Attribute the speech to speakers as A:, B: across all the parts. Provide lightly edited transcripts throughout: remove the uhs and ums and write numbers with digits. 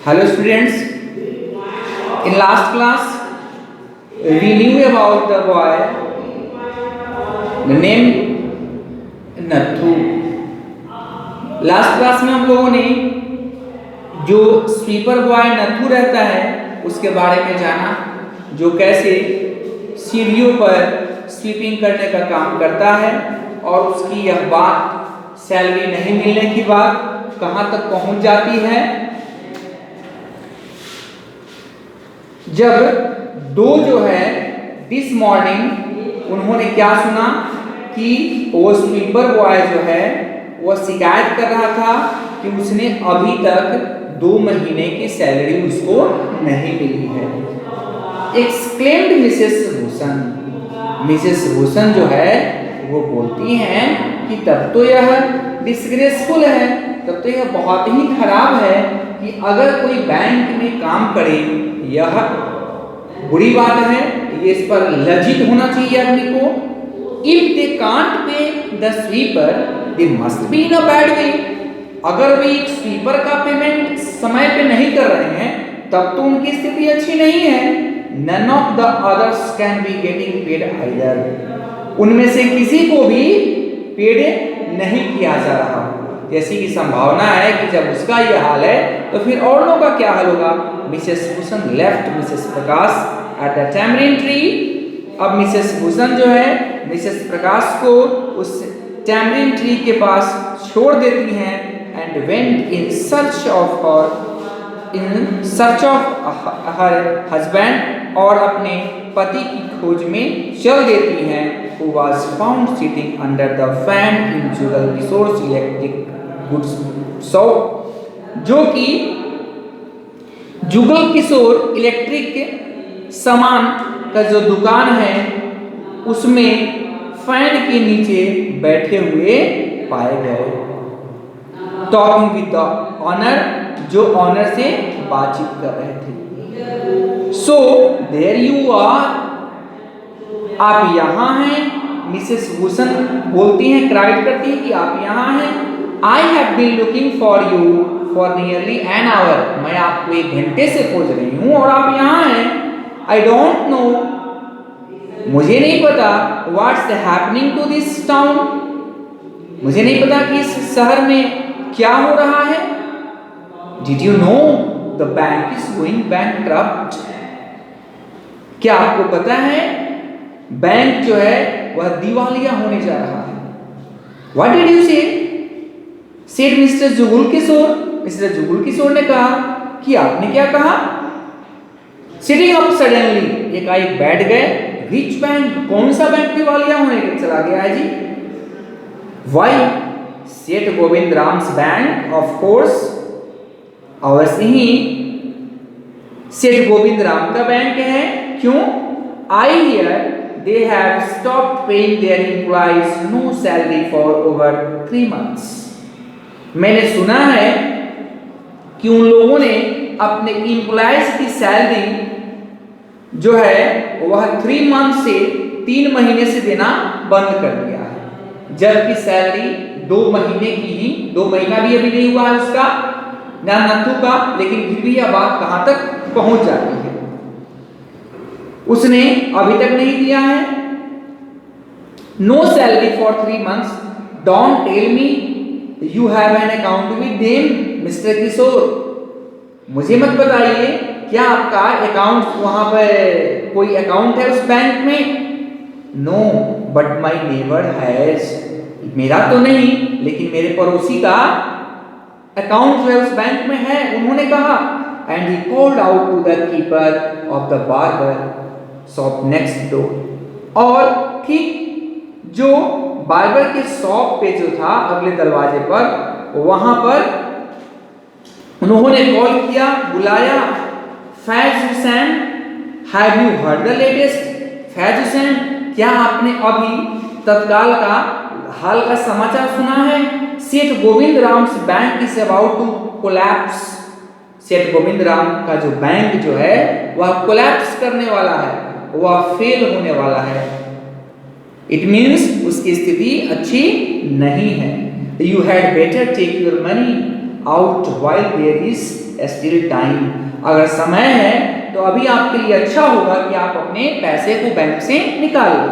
A: Hello students, in last class we knew about the boy, the name Nathu. Last class में हम लोगों ने जो स्वीपर बॉय नथु रहता है उसके बारे में जाना, जो कैसे सीढ़ियों पर स्वीपिंग करने का काम करता है और उसकी यह बात सैलरी नहीं मिलने की बात कहां तक पहुंच जाती है। जब दो जो है दिस मॉर्निंग उन्होंने क्या सुना कि वो स्वीपर बॉय जो है वह शिकायत कर रहा था कि उसने अभी तक 2 महीने की सैलरी उसको नहीं मिली है। एक्सक्लेम्ड मिसेस हुसन जो है वो बोलती हैं कि तब तो यह डिसग्रेसफुल है, तब तो यह बहुत ही खराब है कि अगर कोई बैंक में काम करे, यह बुरी बात है, ये इस पर लज्जित होना चाहिए आदमी को। If they can't pay the sweeper they must be in a bad way. अगर वे एक स्वीपर का पेमेंट समय पे नहीं कर रहे हैं तब तो उनकी स्थिति अच्छी नहीं है। None of the others can be getting paid either. उनमें से किसी को भी पेड नहीं किया जा रहा। जैसी की संभावना है कि जब उसका यह हाल है तो फिर और लोगों का क्या हाल होगा। Mrs Hussain left Mrs Prakash at the tamarind tree. अब मिसेस हुसन जो है मिसेस प्रकाश को उस टैमरिन ट्री के पास छोड़ देती हैं and went in search of her husband, और अपने पति की खोज में चल देती हैं। who was found sitting under the fan in Jugal Kishore electric goods shop, जो कि जुगल किशोर इलेक्ट्रिक सामान का जो दुकान है उसमें फैन के नीचे बैठे हुए पाए गए। टॉकिंग विद द ऑनर, जो ऑनर से बातचीत कर रहे थे। सो देयर यू आर, आप यहाँ हैं। मिसेस हुसन बोलती हैं, क्राइड करती हैं कि आप यहाँ हैं। I have been looking for you for nearly an hour. मैं आपको 1 घंटे से खोज रही हूँ और आप यहाँ हैं। आई डोंट नो, मुझे नहीं पता। What's happening to this town, मुझे नहीं पता कि इस शहर में क्या हो रहा है। Did you know the bank is going bankrupt, क्या आपको पता है बैंक जो है वह दिवालिया होने जा रहा है। व्हाट डिड यू से, said mister Jugal Kishore. Mister Jugal Kishore ने कहा कि आपने क्या कहा। सिटिंग अप सडनली, एकाएक बैठ गए। विच बैंक, कौन सा बैंक दिवालिया होने चला गया है जी। वाई, सेठ Govind Ram's bank of course, अवश्य ही सेठ गोविंद राम का बैंक है। क्यों। I hear they have stopped paying their employees no salary for over 3 months। मैंने सुना है कि उन लोगों ने अपने एम्प्लॉयज की सैलरी जो है वह 3 मंथ से 3 महीने से देना बंद कर दिया है, जबकि सैलरी 2 महीने की ही, 2 महीना भी अभी नहीं हुआ है उसका ना नथु का, लेकिन फिर भी यह बात कहां तक पहुंच जाती है। उसने अभी तक नहीं दिया है। No salary for 3 months। Don't tell me you have an account with them mister Kishore. मुझे मत बताइए क्या आपका अकाउंट, वहां पर कोई अकाउंट है उस बैंक में। No but my neighbour has, मेरा तो नहीं लेकिन मेरे पड़ोसी का अकाउंट जो है उस बैंक में है, उन्होंने कहा। And he called out to the keeper of the barber shop next door. और ठीक जो बार्बर के शॉप पे जो था अगले दरवाजे पर, वहां पर उन्होंने कॉल किया, बुलाया। Faiz Hussain, have you heard the latest. Faiz Hussain, क्या आपने अभी तत्काल का हाल का समाचार सुना है। Seth Govind Ram's bank is about to collapse. Seth Govind Ram का जो बैंक जो है वह कोलैप्स करने वाला है, वह फेल होने वाला है। इट मीन्स उसकी स्थिति अच्छी नहीं है। You had better take your money out while there is still time, अगर समय है तो अभी आपके लिए अच्छा होगा कि आप अपने पैसे को बैंक से निकाल लो।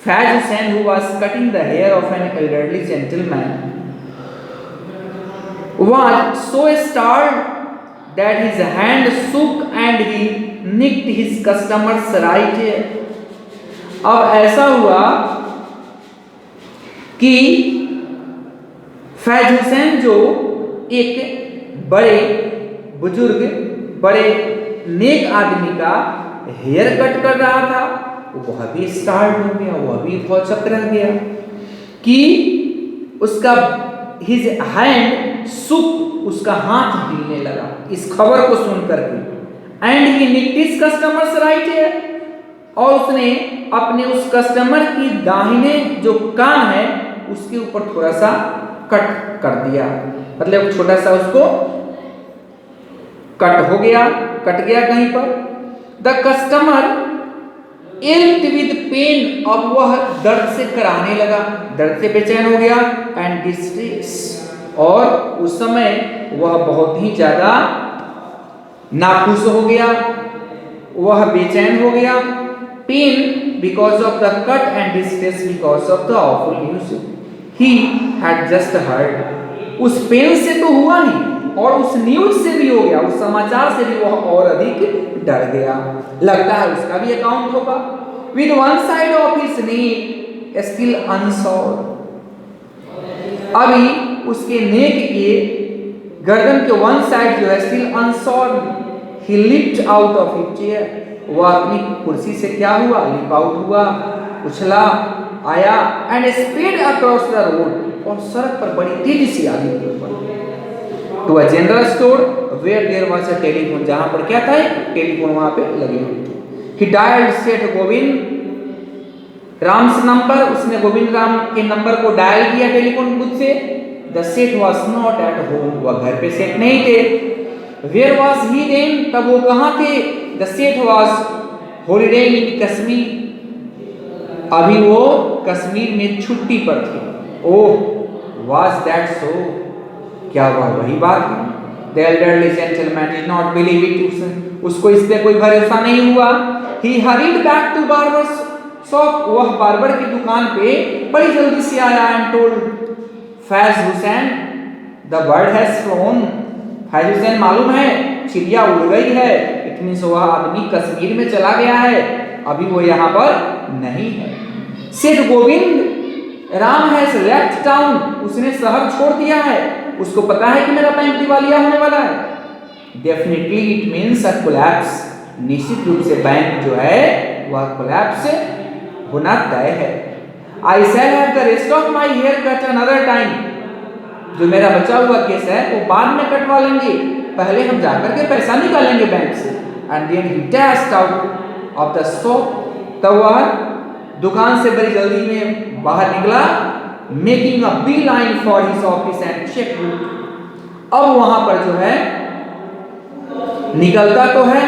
A: Faiz Hussain who was cutting the hair of an elderly gentleman was so startled that his hand shook and he nicked his customer's right ear. अब ऐसा हुआ कि फैज हुसैन जो एक बड़े बुजुर्ग बड़े नेक आदमी का हेयर कट कर रहा था, वह भी स्टार्ट हो गया, वह भी भौचक रह गया कि उसका हिज हैंड सुक, उसका हाथ हिलने लगा इस खबर को सुन करके। And he nicked his customers right year, और उसने अपने उस कस्टमर की दाहिने जो कान है उसके ऊपर थोड़ा सा कट कर दिया, मतलब छोटा सा उसको कट हो गया, कट गया कहीं पर। द कस्टमर इल्ट विद पेन, अब वह दर्द से कराने लगा, दर्द से बेचैन हो गया। एंड डिस्ट्रेस, और उस समय वह बहुत ही ज्यादा नाखुश हो गया, वह बेचैन हो गया। Pain because of the cut and distress because of the awful news he had just heard. उस पेन से तो हुआ ही, और उस न्यूज से भी हो गया, उस समाचार से भी वह और अधिक डर गया। लगता है उसका भी अकाउंट होगा। With one side of his neck still unsolved, अभी उसके नेक के गर्दन के वन साइड जो है still unsolved. He lift out of his chair, वह अपनी कुर्सी से क्या हुआ, लिप आउट हुआ, उछला आया। And speed across the road, और सड़क पर बड़ी तेजी से आगे to a general store where there was a telephone, जहां पर क्या था, टेलीफोन वहां पे लगे हुए थे। ही डायल्ड सेठ गोविंद राम्स नंबर, उसने गोविंद राम के नंबर को डायल किया टेलीफोन बूथ से। द सेठ वाज नॉट एट होम, वह घर पे सेठ नहीं थे। वेयर वाज ही देन, तब वो कहां थे। द सेठ वाज हॉलिडे इन कश्मीर, अभी वो कश्मीर में छुट्टी पर थे। ओह वाज दैट सो, क्या वही बात है। The elderly gentleman did not believe it, उसको इस पे कोई भरोसा नहीं हुआ। He hurried back to barber's shop, वह बार्बर की दुकान पे बड़ी जल्दी से आया। and told Faiz Hussain the bird has flown, Faiz Hussain मालूम है चिड़िया उड़ गई है। इट मींस वह आदमी कश्मीर में चला गया है, अभी वो यहाँ पर नहीं है। Seth Govind Ram has left town, उसने शहर छोड़ दिया है, उसको पता है कि मेरा बैंक दिवालिया होने वाला है। Definitely it means a collapse, निश्चित रूप से बैंक जो है वह कोलैप्स होना तय है। I shall have the rest of my hair cut another time, जो मेरा बचा हुआ केस है वो बाद में कटवा लेंगे, पहले हम जाकर के पैसा निकालेंगे बैंक से। And then he dashed out of the shop, तब वह दुकान से बड़ी जल्दी में बाहर निकला। Making a bee line for his office and cheque book, अब वहां पर जो है निकलता तो है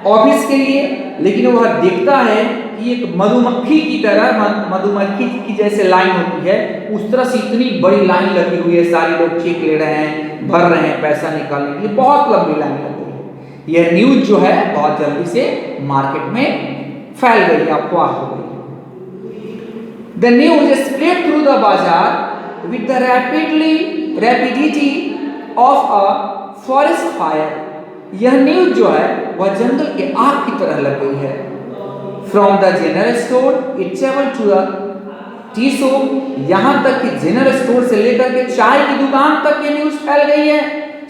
A: ऑफिस के लिए, लेकिन वह देखता है कि एक मधुमक्खी की तरह, मधुमक्खी की जैसे लाइन होती है उस तरह से इतनी बड़ी लाइन लगी हुई है, सारे लोग चेक ले रहे हैं, भर रहे हैं पैसा निकालने के लिए, बहुत लंबी लाइन लगी है। यह न्यूज जो है बहुत जल्दी से मार्केट में फैल गई, अफवाह हो गई। The news spread through the bazaar with the rapidity of a forest fire. यह न्यूज जो है वह जंगल के आग की तरह लग गई है। From the general store it traveled to the tea shop, यहाँ तक कि जनरल स्टोर से लेकर के चाय की दुकान तक ये न्यूज फैल गई है।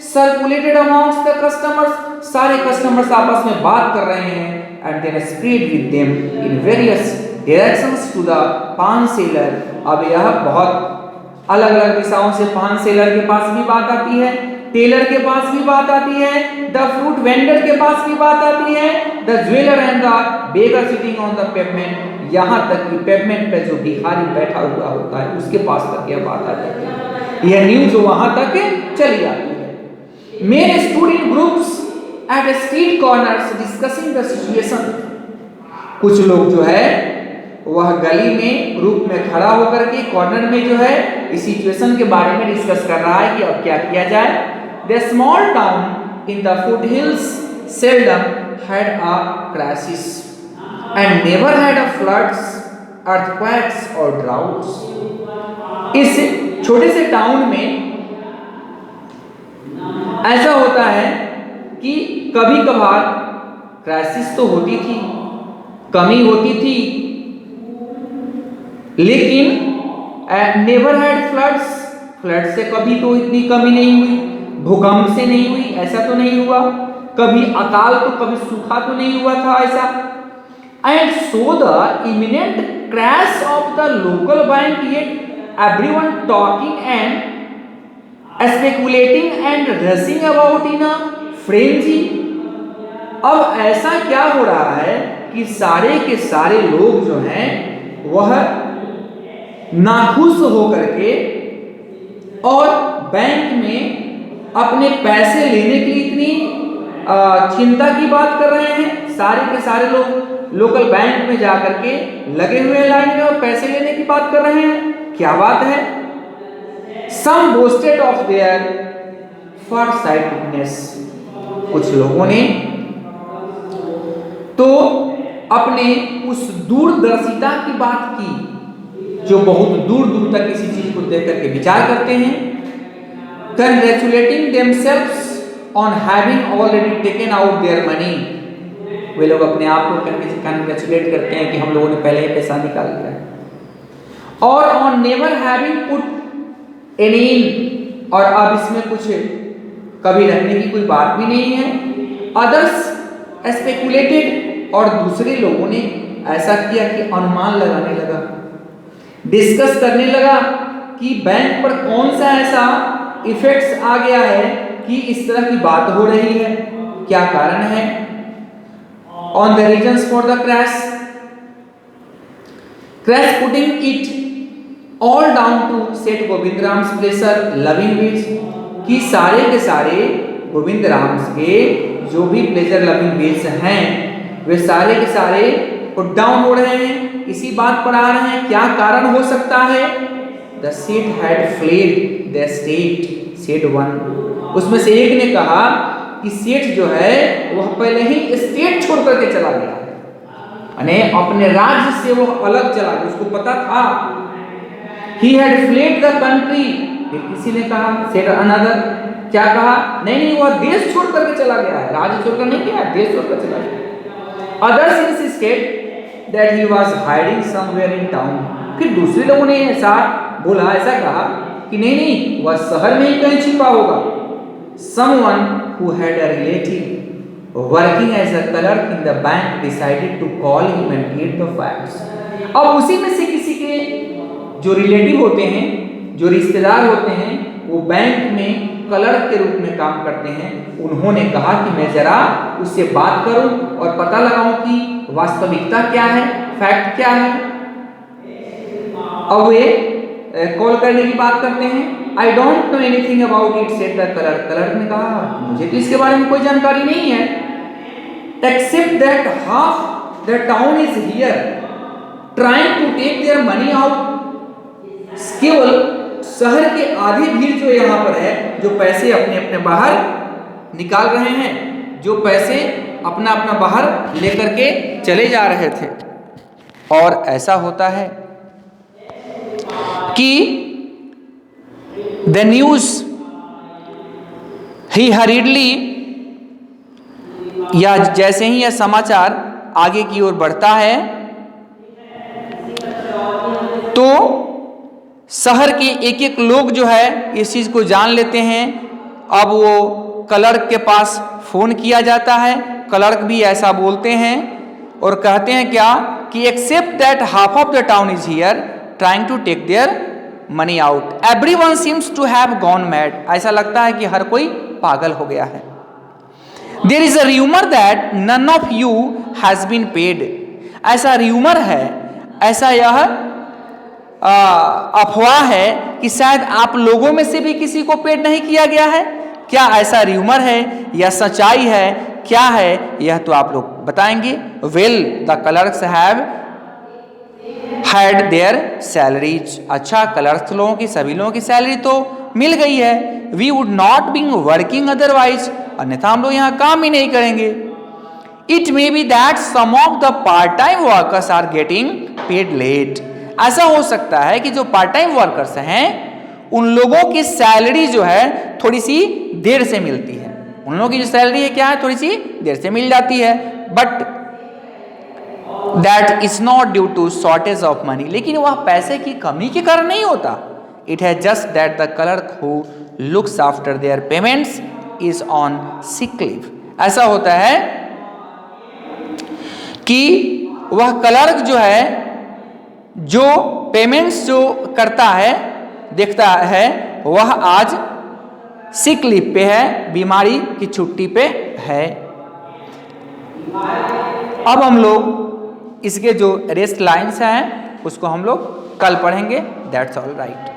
A: सर्कुलेटेड अमॉन्ग्स द कस्टमर्स, सारे कस्टमर्स आपस में बात कर रहे हैं। And then spread with them in various directions to the paan seller, अब यह बहुत अलग अलग दिशाओं से पान सेलर के पास भी बात आती है, टेलर के पास भी बात आती है, द फ्रूट वेंडर के पास भी बात आती है, the jeweller and the beggar sitting on the pavement, यहाँ तक कि पेवमेंट पे जो भिखारी बैठा हुआ होता है उसके पास तक यह बात आ जाती है। यह न्यूज वहां तक चली जाती है। Main stood in groups eight street corners discussing the situation, कुछ लोग जो है वह गली में ग्रुप में खड़ा होकर के कॉर्नर में जो है इस सिचुएशन के बारे में डिस्कस कर रहा है कि अब क्या किया जाए। the small town in the foothills seldom had a crisis and never had a floods, earthquakes or droughts. इस छोटे से टाउन में ऐसा होता है कि कभी कभार क्राइसिस तो होती थी, कमी होती थी, लेकिन नेवर हैड फ्लड्स, फ्लड से कभी तो इतनी कमी नहीं हुई, भूकंप से नहीं हुई, ऐसा तो नहीं हुआ, कभी अकाल तो कभी सूखा तो नहीं हुआ था ऐसा. And so the imminent crash of the local bank yet everyone talking and speculating and rushing about in a frenzy. अब ऐसा क्या हो रहा है कि सारे के सारे लोग जो हैं वह नाखुश होकर के और बैंक में अपने पैसे लेने की इतनी चिंता की बात कर रहे हैं. सारे के सारे लोग लोकल बैंक में जाकर के लगे हुए लाइन में और पैसे लेने की बात कर रहे हैं. क्या बात है? Some boasted of their farsightedness. कुछ लोगों ने तो अपने उस दूरदर्शिता की बात की जो बहुत दूर दूर तक किसी चीज को देख करके विचार करते हैं. Congratulating themselves on having already taken out their money. वे लोग अपने आप को कंग्रेचुलेट करते हैं कि हम लोगों ने पहले ही पैसा निकाल लिया है. और on never having put any in, और अब इसमें कुछ कभी रखने की कोई बात भी नहीं है. अदर्स स्पेकुलेटेड, और दूसरे लोगों ने ऐसा किया कि अनुमान लगाने लगा, डिस्कस करने लगा कि बैंक पर कौन सा ऐसा इफेक्ट्स आ गया है कि इस तरह की बात हो रही है, क्या कारण है. On the reasons for the crash putting it all down to Seth Govind Ram's pleasure loving beach, कि सारे के सारे गोविंद राम्स के जो भी प्लेजर लविंग बीच हैं वे सारे के सारे पुट डाउन हो रहे हैं, इसी बात पर आ रहे हैं. क्या कारण हो सकता है? द सेठ हैड फ्लेड द स्टेट, सेठ वन, उसमें से एक ने कहा कि सेठ जो है वह पहले ही स्टेट छोड़ करके चला गया, यानी अपने राज्य से वो अलग चला गया, उसको पता था. He had fled the country. फिर किसी ने कहा, said another, क्या कहा? नहीं, वह देश छोड़ करके चला गया है, राज्य छोड़कर नहीं गया, देश छोड़कर चला गया. Others insisted that he was hiding somewhere in town. फिर दूसरे लोगों ने ऐसा बोला, ऐसा कहा कि नहीं, वह शहर में ही कहीं छिपा होगा. Someone who had a relative working as a clerk in the bank decided to call him and get the facts. अब उसी में से किसी के जो रिलेटिव होते हैं, जो रिश्तेदार होते हैं, वो बैंक में क्लर्क के रूप में काम करते हैं. उन्होंने कहा कि मैं जरा उससे बात करूं और पता लगाऊं कि वास्तविकता क्या है, फैक्ट क्या है. अब वे कॉल करने की बात करते हैं. I don't know anything about it, said the clerk. Clerk ने कहा मुझे तो इसके बारे में कोई जानकारी नहीं है. Except that half the town is here trying to take their money out. केवल शहर के आधी भीड़ जो यहाँ पर है, जो पैसे अपने अपने बाहर निकाल रहे हैं, जो पैसे अपना अपना बाहर लेकर के चले जा रहे थे. और ऐसा होता है कि द न्यूज ही हरीडली, या जैसे ही यह समाचार आगे की ओर बढ़ता है तो शहर के एक एक लोग जो है इस चीज को जान लेते हैं. अब वो क्लर्क के पास फोन किया जाता है. क्लर्क भी ऐसा बोलते हैं और कहते हैं क्या कि except that half of the town is here trying to take their money out. Everyone seems to have gone mad. ऐसा लगता है कि हर कोई पागल हो गया है. There is a rumour that none of you has been paid. ऐसा र्यूमर है, ऐसा यह अफवाह है कि शायद आप लोगों में से भी किसी को पेड नहीं किया गया है. क्या ऐसा र्यूमर है या सच्चाई है, क्या है, यह तो आप लोग बताएंगे. Well the clerks have had there salaries. अच्छा, क्लर्क्स लोगों की, सभी लोगों की सैलरी तो मिल गई है, we would not be working otherwise, अन्यथा हम लोग यहाँ काम ही नहीं करेंगे। It may be that some of the part time workers are getting paid late, ऐसा हो सकता है कि जो पार्ट टाइम वर्कर्स हैं उन लोगों की सैलरी जो है थोड़ी सी देर से मिलती है, उन लोगों की जो सैलरी है क्या है, थोड़ी सी देर से मिल जाती है। But that is not due to shortage of money, लेकिन वह पैसे की कमी के कारण नहीं होता। इट है just that the clerk who looks after their payments is on sick leave, ऐसा होता है कि वह क्लर्क जो है जो पेमेंट्स जो करता है देखता है वह आज सिक लीव पे है, बीमारी की छुट्टी पे है। अब हम लोग इसके जो रेस्ट लाइन्स हैं उसको हम लोग कल पढ़ेंगे। That's all right.